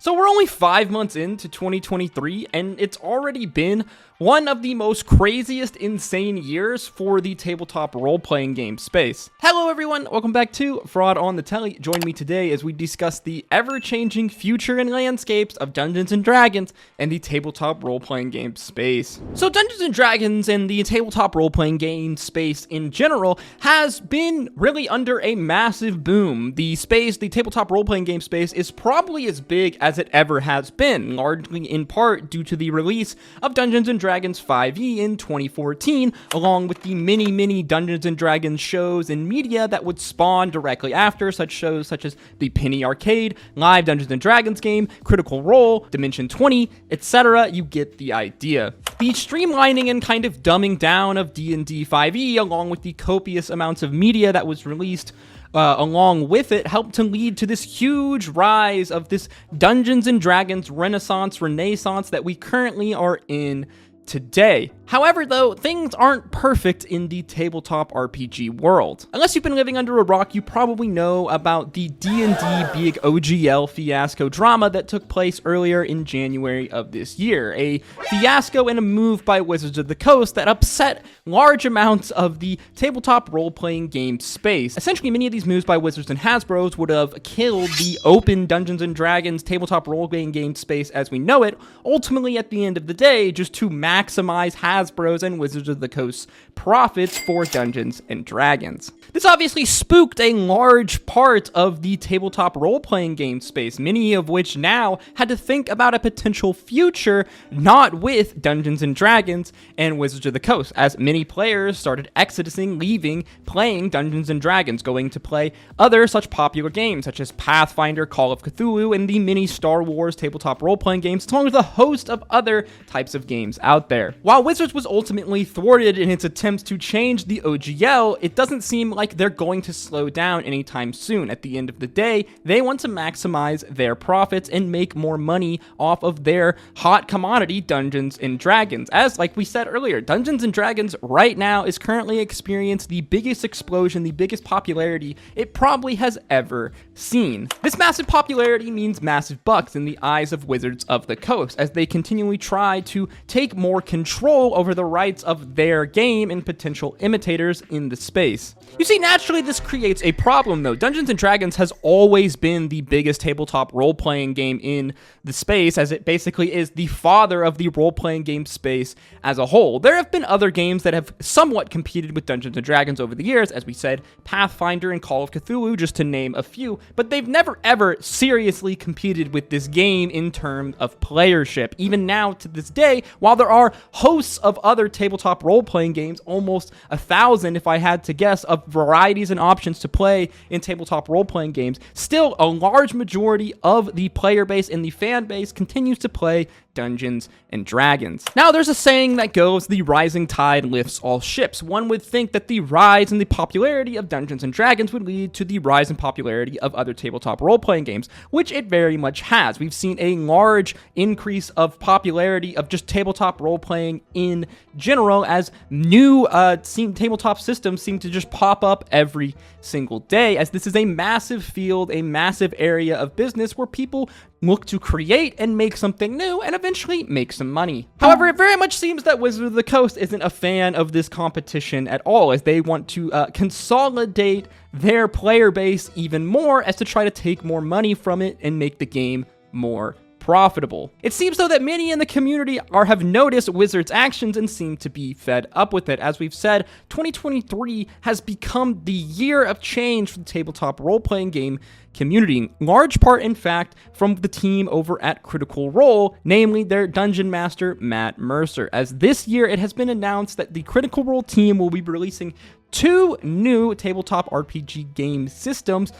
So we're only 5 months into 2023, and it's already been one of the most craziest, insane years for the tabletop role-playing game space. Hello everyone, welcome back to Fraud on the Telly. Join me today as we discuss the ever-changing future and landscapes of Dungeons & Dragons and the tabletop role-playing game space. So Dungeons & Dragons and the tabletop role-playing game space in general has been really under a massive boom. The tabletop role-playing game space is probably as big as it ever has been, largely in part due to the release of Dungeons & Dragons 5e in 2014, along with the many Dungeons & Dragons shows and media that would spawn directly after, such shows such as the Penny Arcade, live Dungeons & Dragons game, Critical Role, Dimension 20, etc. You get the idea. The streamlining and kind of dumbing down of D&D 5e, along with the copious amounts of media that was released along with it, helped to lead to this huge rise of this Dungeons & Dragons renaissance that we currently are in today. However, though, things aren't perfect in the tabletop RPG world. Unless you've been living under a rock, you probably know about the D&D big OGL fiasco drama that took place earlier in January of this year. A fiasco and a move by Wizards of the Coast that upset large amounts of the tabletop role-playing game space. Essentially, many of these moves by Wizards and Hasbro's would have killed the open Dungeons & Dragons tabletop role-playing game space as we know it, ultimately at the end of the day, just to maximize Hasbro's and Wizards of the Coast's profits for Dungeons & Dragons. This obviously spooked a large part of the tabletop role-playing game space, many of which now had to think about a potential future not with Dungeons & Dragons and Wizards of the Coast, as many players started exodusing, leaving, playing Dungeons & Dragons, going to play other such popular games such as Pathfinder, Call of Cthulhu, and the many Star Wars tabletop role-playing games, along with a host of other types of games out there. While Wizards was ultimately thwarted in its attempts to change the OGL, it doesn't seem like they're going to slow down anytime soon. At the end of the day, they want to maximize their profits and make more money off of their hot commodity Dungeons & Dragons. As, like we said earlier, Dungeons & Dragons right now is currently experiencing the biggest explosion, the biggest popularity it probably has ever seen. This massive popularity means massive bucks in the eyes of Wizards of the Coast, as they continually try to take more control over the rights of their game and potential imitators in the space. You see, naturally this creates a problem though. Dungeons & Dragons has always been the biggest tabletop role-playing game in the space, as it basically is the father of the role-playing game space as a whole. There have been other games that have somewhat competed with Dungeons & Dragons over the years, as we said, Pathfinder and Call of Cthulhu, just to name a few, but they've never ever seriously competed with this game in terms of playership. Even now, to this day, while there are hosts of other tabletop role-playing games, almost 1,000 if I had to guess, of varieties and options to play in tabletop role-playing games, still a large majority of the player base and the fan base continues to play Dungeons & Dragons. Now, there's a saying that goes, the rising tide lifts all ships. One would think that the rise in the popularity of Dungeons & Dragons would lead to the rise in popularity of other tabletop role-playing games, which it very much has. We've seen a large increase of popularity of just tabletop role-playing in general, as new tabletop systems seem to just pop up every single day, as this is a massive field, a massive area of business where people look to create and make something new and eventually make some money. However, it very much seems that Wizards of the Coast isn't a fan of this competition at all, as they want to consolidate their player base even more as to try to take more money from it and make the game more profitable. It seems though that many in the community have noticed Wizards' actions and seem to be fed up with it. As we've said, 2023 has become the year of change for the tabletop role-playing game community, in large part, in fact, from the team over at Critical Role, namely their Dungeon Master, Matt Mercer, as this year it has been announced that the Critical Role team will be releasing 2 new tabletop RPG game systems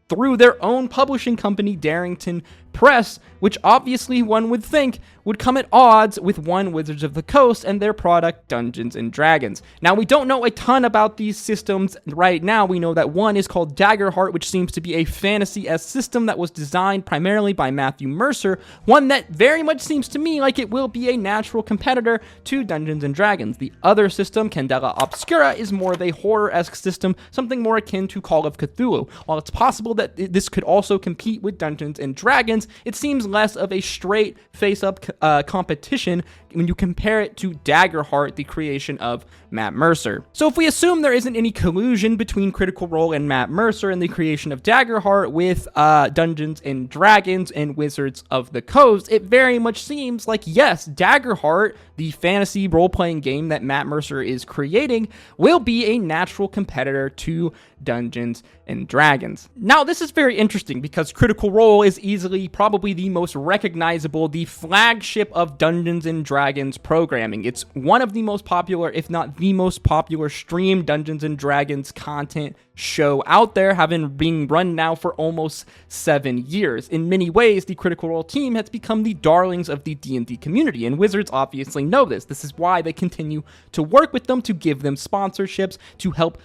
through their own publishing company, Darrington Press, which obviously one would think would come at odds with one Wizards of the Coast and their product Dungeons & Dragons. Now, we don't know a ton about these systems right now. We know that one is called Daggerheart, which seems to be a fantasy-esque system that was designed primarily by Matthew Mercer, one that very much seems to me like it will be a natural competitor to Dungeons & Dragons. The other system, Candela Obscura, is more of a horror-esque system, something more akin to Call of Cthulhu. While it's possible that this could also compete with Dungeons & Dragons, Dragons, it seems less of a straight face-up competition when you compare it to Daggerheart, the creation of Matt Mercer. So if we assume there isn't any collusion between Critical Role and Matt Mercer in the creation of Daggerheart with Dungeons and Dragons and Wizards of the Coast, it very much seems like, yes, Daggerheart, the fantasy role-playing game that Matt Mercer is creating, will be a natural competitor to Dungeons and Dragons. Now, this is very interesting because Critical Role is easily probably the most recognizable, the flagship of Dungeons and Dragons programming. It's one of the most popular, if not the most popular, streamed Dungeons and Dragons content show out there, having been run now for almost 7 years. In many ways, the Critical Role team has become the darlings of the D&D community, and Wizards obviously know this. This is why they continue to work with them, to give them sponsorships, to help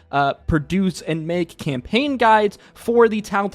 produce and make campaign guides for the Tal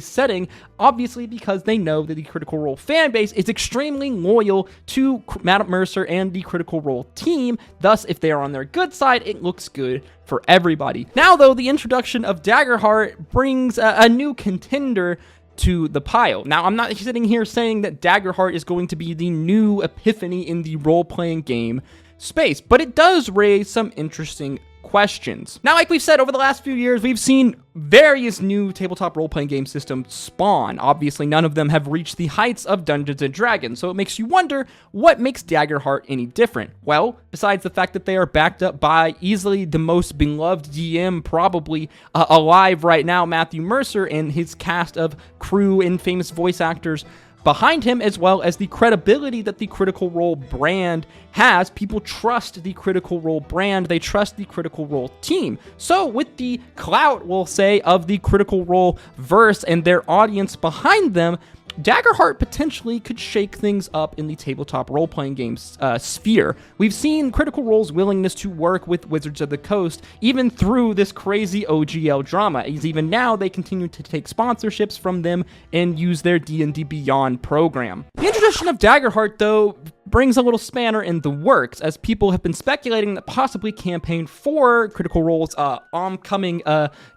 setting, obviously because they know that the Critical Role fan base is extremely loyal to Matt Mercer and the Critical Role team. Thus, if they are on their good side, it looks good for everybody. Now, though, the introduction of Daggerheart brings a new contender to the pile. Now, I'm not sitting here saying that Daggerheart is going to be the new epiphany in the role-playing game space, but it does raise some interesting questions. Now, like we've said, over the last few years, we've seen various new tabletop role-playing game systems spawn. Obviously, none of them have reached the heights of Dungeons & Dragons, so it makes you wonder, what makes Daggerheart any different? Well, besides the fact that they are backed up by easily the most beloved DM probably alive right now, Matthew Mercer, and his cast of crew and famous voice actors behind him, as well as the credibility that the Critical Role brand has. People trust the Critical Role brand. They trust the Critical Role team. So with the clout, we'll say, of the Critical Role verse and their audience behind them, Daggerheart potentially could shake things up in the tabletop role-playing games sphere. We've seen Critical Role's willingness to work with Wizards of the Coast even through this crazy OGL drama, as even now they continue to take sponsorships from them and use their D&D Beyond program. The introduction of Daggerheart, though, brings a little spanner in the works, as people have been speculating that possibly Campaign 4, Critical Role's oncoming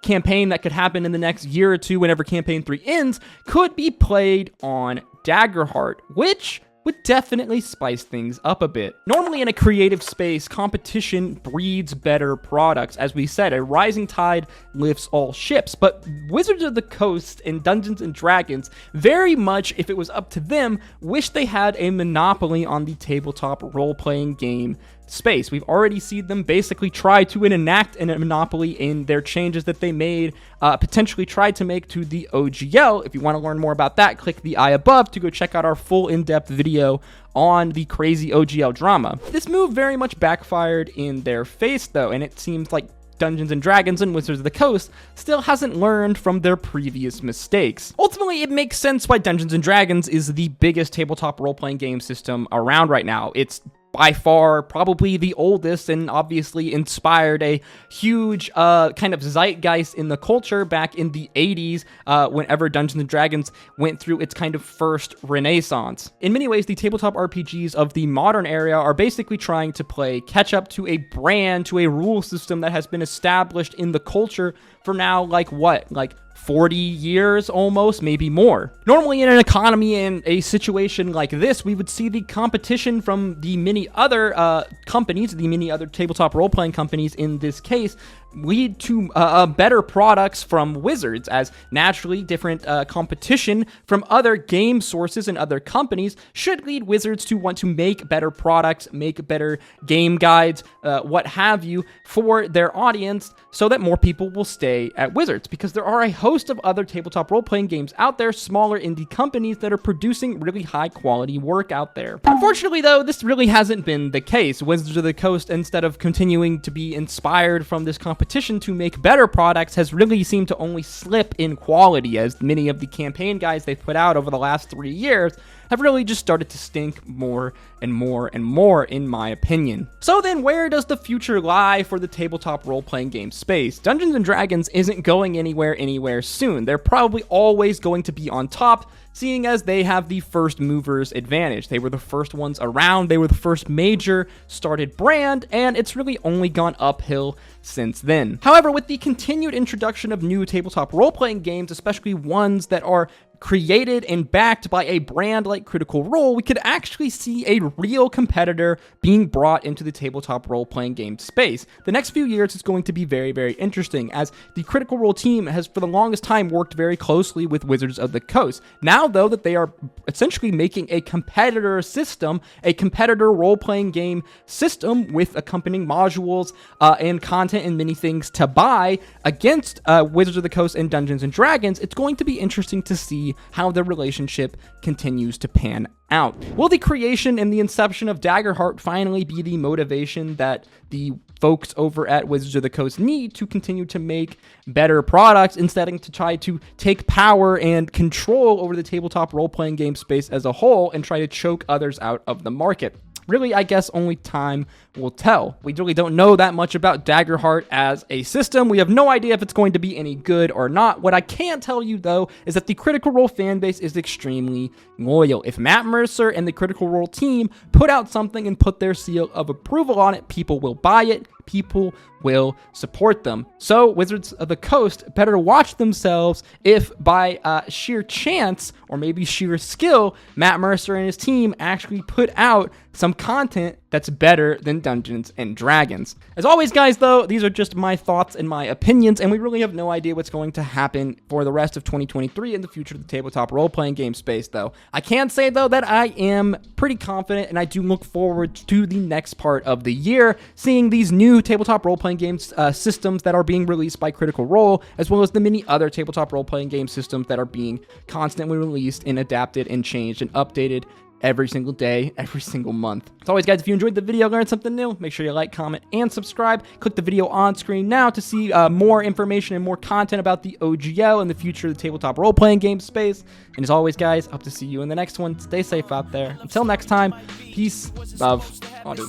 campaign that could happen in the next year or two whenever Campaign 3 ends, could be played on Daggerheart, which would definitely spice things up a bit. Normally in a creative space, competition breeds better products. As we said, a rising tide lifts all ships, but Wizards of the Coast and Dungeons and Dragons, very much, if it was up to them, wish they had a monopoly on the tabletop role-playing game space. We've already seen them basically try to enact a monopoly in their changes that they made, potentially tried to make to the OGL. If you want to learn more about that, click the eye above to go check out our full in-depth video on the crazy OGL drama. This move very much backfired in their face, though, and it seems like Dungeons & Dragons and Wizards of the Coast still hasn't learned from their previous mistakes. Ultimately, it makes sense why Dungeons & Dragons is the biggest tabletop role-playing game system around right now. It's by far probably the oldest and obviously inspired a huge kind of zeitgeist in the culture back in the 80s whenever Dungeons & Dragons went through its kind of first renaissance. In many ways, the tabletop RPGs of the modern era are basically trying to play catch up to a brand, to a rule system that has been established in the culture for now, like 40 years almost, maybe more. Normally in an economy and a situation like this, we would see the competition from the many other companies, the many other tabletop role-playing companies in this case, lead to better products from Wizards, as naturally different competition from other game sources and other companies should lead Wizards to want to make better products, make better game guides, what have you, for their audience, so that more people will stay at Wizards, because there are a host of other tabletop role-playing games out there, smaller indie companies that are producing really high-quality work out there. Unfortunately, though, this really hasn't been the case. Wizards of the Coast, instead of continuing to be inspired from this competition to make better products, has really seemed to only slip in quality, as many of the campaign guides they've put out over the last 3 years have really just started to stink more and more and more, in my opinion. So then, where does the future lie for the tabletop role-playing game space? Dungeons & Dragons isn't going anywhere soon. They're probably always going to be on top, seeing as they have the first movers advantage. They were the first ones around, they were the first major started brand, and it's really only gone uphill since then. However, with the continued introduction of new tabletop role-playing games, especially ones that are created and backed by a brand like Critical Role, we could actually see a real competitor being brought into the tabletop role-playing game space. The next few years is going to be very, very interesting, as the Critical Role team has for the longest time worked very closely with Wizards of the Coast. Now, though, that they are essentially making a competitor system, a competitor role-playing game system with accompanying modules and content and many things to buy against Wizards of the Coast and Dungeons & Dragons, it's going to be interesting to see how the relationship continues to pan out. Will the creation and the inception of Daggerheart finally be the motivation that the folks over at Wizards of the Coast need to continue to make better products instead of to try to take power and control over the tabletop role-playing game space as a whole and try to choke others out of the market? Really, I guess only time will tell. We really don't know that much about Daggerheart as a system. We have no idea if it's going to be any good or not. What I can tell you, though, is that the Critical Role fan base is extremely loyal. If Matt Mercer and the Critical Role team put out something and put their seal of approval on it, people will buy it. People will support them. So Wizards of the Coast better watch themselves if by sheer chance or maybe sheer skill, Matt Mercer and his team actually put out some content that's better than Dungeons and Dragons. As always, guys, though, these are just my thoughts and my opinions, and we really have no idea what's going to happen for the rest of 2023 in the future of the tabletop role-playing game space, though. I can say, though, that I am pretty confident, and I do look forward to the next part of the year, seeing these new tabletop role-playing games systems that are being released by Critical Role, as well as the many other tabletop role-playing game systems that are being constantly released and adapted and changed and updated every single day, every single month. As always, guys, if you enjoyed the video, learned something new, make sure you like, comment, and subscribe. Click the video on screen now to see more information and more content about the OGL and the future of the tabletop role-playing game space. And as always, guys, hope to see you in the next one. Stay safe out there. Until next time, peace, love, Audrey.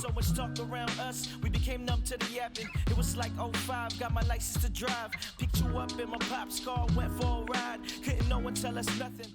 It was like 05, got my license to drive. Picked you up in my pop car, went for a ride. Couldn't no one tell us nothing.